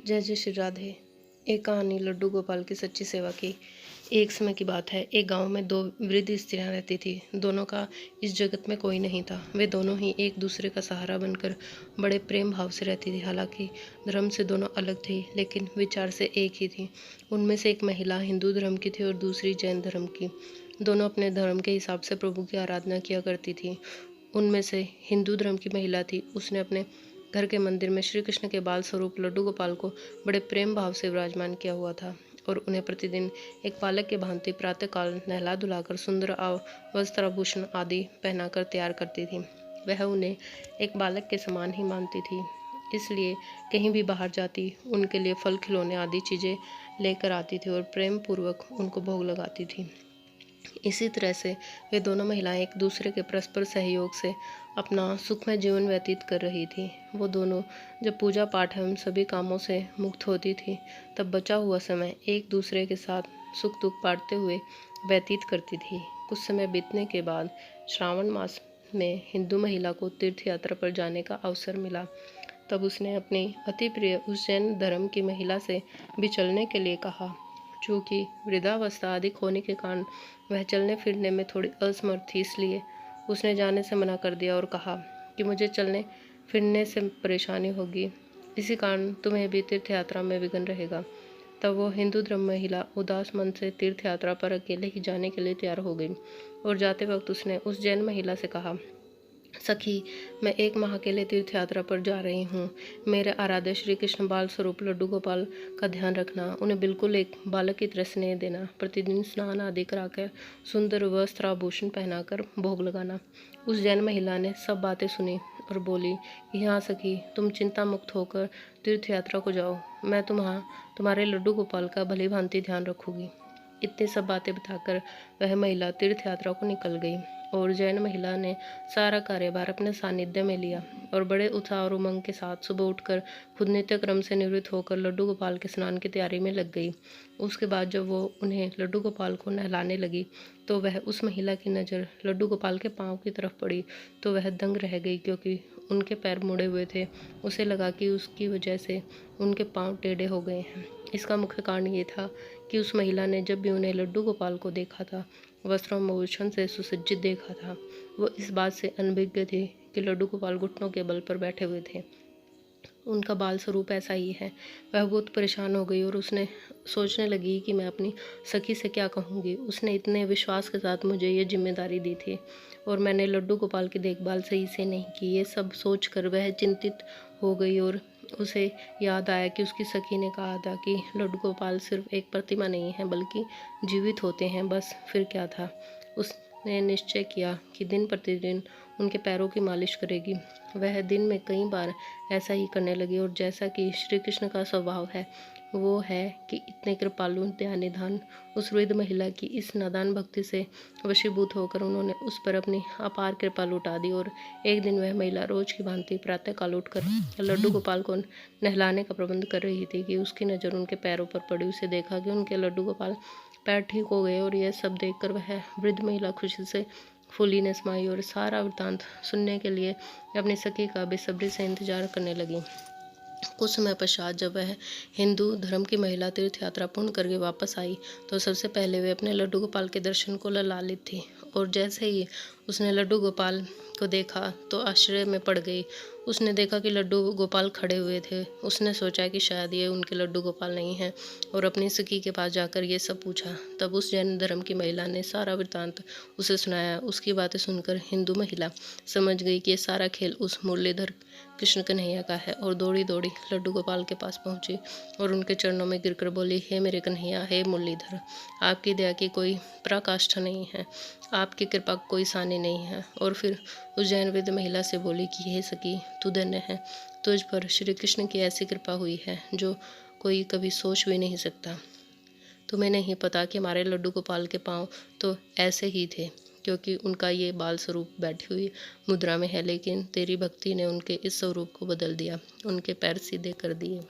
जय जय श्री राधे। एक कहानी लड्डू गोपाल की सच्ची सेवा की। एक समय की बात है, एक गांव में दो वृद्ध स्त्रियां रहती थी। दोनों का इस जगत में कोई नहीं था। वे दोनों ही एक दूसरे का सहारा बनकर बड़े प्रेम भाव से रहती थी। हालांकि धर्म से दोनों अलग थी, लेकिन विचार से एक ही थी। उनमें से एक महिला हिंदू धर्म की थी और दूसरी जैन धर्म की। दोनों अपने धर्म के हिसाब से प्रभु की आराधना किया करती थी। उनमें से हिंदू धर्म की महिला थी, उसने अपने घर के मंदिर में श्री कृष्ण के बाल स्वरूप लड्डू गोपाल को बड़े प्रेम भाव से विराजमान किया हुआ था और उन्हें प्रतिदिन एक बालक के भांति प्रातःकाल नहला धुलाकर सुंदर वस्त्र आभूषण आदि पहनाकर तैयार करती थी। वह उन्हें एक बालक के समान ही मानती थी, इसलिए कहीं भी बाहर जाती उनके लिए फल खिलौने आदि चीज़ें लेकर आती थी और प्रेम पूर्वक उनको भोग लगाती थी। इसी तरह से वे दोनों महिलाएं एक दूसरे के परस्पर सहयोग से अपना सुखमय जीवन व्यतीत कर रही थी। वो दोनों जब पूजा पाठ एवं सभी कामों से मुक्त होती थी, तब बचा हुआ समय एक दूसरे के साथ सुख दुख बांटते हुए व्यतीत करती थी। कुछ समय बीतने के बाद श्रावण मास में हिंदू महिला को तीर्थ यात्रा पर जाने का अवसर मिला। तब उसने अपनी अति प्रिय उस जैन धर्म की महिला से भी चलने के लिए कहा। चूँकि वृद्धावस्था अधिक होने के कारण वह चलने फिरने में थोड़ी असमर्थ थी, इसलिए उसने जाने से मना कर दिया और कहा कि मुझे चलने फिरने से परेशानी होगी, इसी कारण तुम्हें भी तीर्थ यात्रा में विघ्न रहेगा। तब वो हिंदू धर्म महिला उदास मन से तीर्थ यात्रा पर अकेले ही जाने के लिए तैयार हो गई और जाते वक्त उसने उस जैन महिला से कहा, सखी, मैं 1 माह के लिए तीर्थ यात्रा पर जा रही हूँ। मेरे आराध्य श्री कृष्ण बाल स्वरूप लड्डू गोपाल का ध्यान रखना। उन्हें बिल्कुल एक बालक की तरह स्नेह देना। प्रतिदिन स्नान आदि कराकर सुंदर वस्त्र आभूषण पहनाकर भोग लगाना। उस जैन महिला ने सब बातें सुनी और बोली कि हाँ सखी, तुम चिंता मुक्त होकर तीर्थ यात्रा को जाओ। मैं तुम्हारे लड्डू गोपाल का भली भांति ध्यान रखूँगी। इतनी सब बातें बताकर वह महिला तीर्थ यात्रा को निकल गई और जैन महिला ने सारा कार्यभार अपने सानिध्य में लिया और बड़े उत्साह और उमंग के साथ सुबह उठकर खुद नित्य क्रम से निवृत्त होकर लड्डू गोपाल के स्नान की तैयारी में लग गई। उसके बाद जब वो उन्हें लड्डू गोपाल को नहलाने लगी तो वह उस महिला की नज़र लड्डू गोपाल के पाँव की तरफ पड़ी तो वह दंग रह गई, क्योंकि उनके पैर मुड़े हुए थे। उसे लगा कि उसकी वजह से उनके पाँव टेढ़े हो गए हैं। इसका मुख्य कारण ये था कि उस महिला ने जब भी उन्हें लड्डू गोपाल को देखा था, वस्त्रों आभूषण से सुसज्जित देखा था, वो इस बात से अनभिज्ञ थे कि लड्डू गोपाल घुटनों के बल पर बैठे हुए थे। उनका बाल स्वरूप ऐसा ही है। वह बहुत परेशान हो गई और उसने सोचने लगी कि मैं अपनी सखी से क्या कहूँगी। उसने इतने विश्वास के साथ मुझे ये जिम्मेदारी दी थी और मैंने लड्डू गोपाल की देखभाल सही से नहीं की। ये सब सोचकर वह चिंतित हो गई और उसे याद आया कि उसकी सखी ने कहा था कि लड्डू गोपाल सिर्फ एक प्रतिमा नहीं है, बल्कि जीवित होते हैं। बस फिर क्या था। उसने निश्चय किया कि दिन प्रतिदिन उनके पैरों की मालिश करेगी। वह दिन में कई बार ऐसा ही करने लगी और जैसा कि श्री कृष्ण का स्वभाव है, वो है कि इतने कृपालु दयानिधान उस वृद्ध महिला की इस नादान भक्ति से वशीभूत होकर उन्होंने उस पर अपनी अपार कृपा लुटा दी। और एक दिन वह महिला रोज की भांति प्रातःकाल उठकर लड्डू गोपाल को नहलाने का प्रबंध कर रही थी कि उसकी नज़र उनके पैरों पर पड़ी। उसे देखा कि उनके लड्डू गोपाल पैर ठीक हो गए और यह सब देखकर वह वृद्ध महिला खुशी से फूली न समाई और सारा वृत्तांत सुनने के लिए अपनी सखी का बेसब्री से इंतजार करने लगी। कुछ समय पश्चात जब वह हिंदू धर्म की महिला तीर्थ यात्रा पूर्ण करके वापस आई तो सबसे पहले वे अपने लड्डू गोपाल के दर्शन को ललालित थी और जैसे ही उसने लड्डू गोपाल को देखा तो आश्चर्य में पड़ गई। उसने देखा कि लड्डू गोपाल खड़े हुए थे। उसने सोचा कि शायद ये उनके लड्डू गोपाल नहीं हैं और अपनी सखी के पास जाकर ये सब पूछा। तब उस जैन धर्म की महिला ने सारा वृत्तांत उसे सुनाया। उसकी बातें सुनकर हिंदू महिला समझ गई कि ये सारा खेल उस मुरलीधर कृष्ण कन्हैया का है और दौड़ी दौड़ी लड्डू गोपाल के पास पहुंची और उनके चरणों में गिरकर बोली, हे मेरे कन्हैया, हे मुरलीधर, आपकी दया की कोई पराकाष्ठा नहीं है, आपकी कृपा कोई सानी नहीं है। और फिर उस जैन वृद्ध महिला से बोली कि हे सखी, तू धन्य है, तुझ पर श्री कृष्ण की ऐसी कृपा हुई है जो कोई कभी सोच भी नहीं सकता। तुम्हें नहीं पता कि हमारे लड्डू गोपाल के पाँव तो ऐसे ही थे, क्योंकि उनका ये बाल स्वरूप बैठी हुई मुद्रा में है, लेकिन तेरी भक्ति ने उनके इस स्वरूप को बदल दिया, उनके पैर सीधे कर दिए।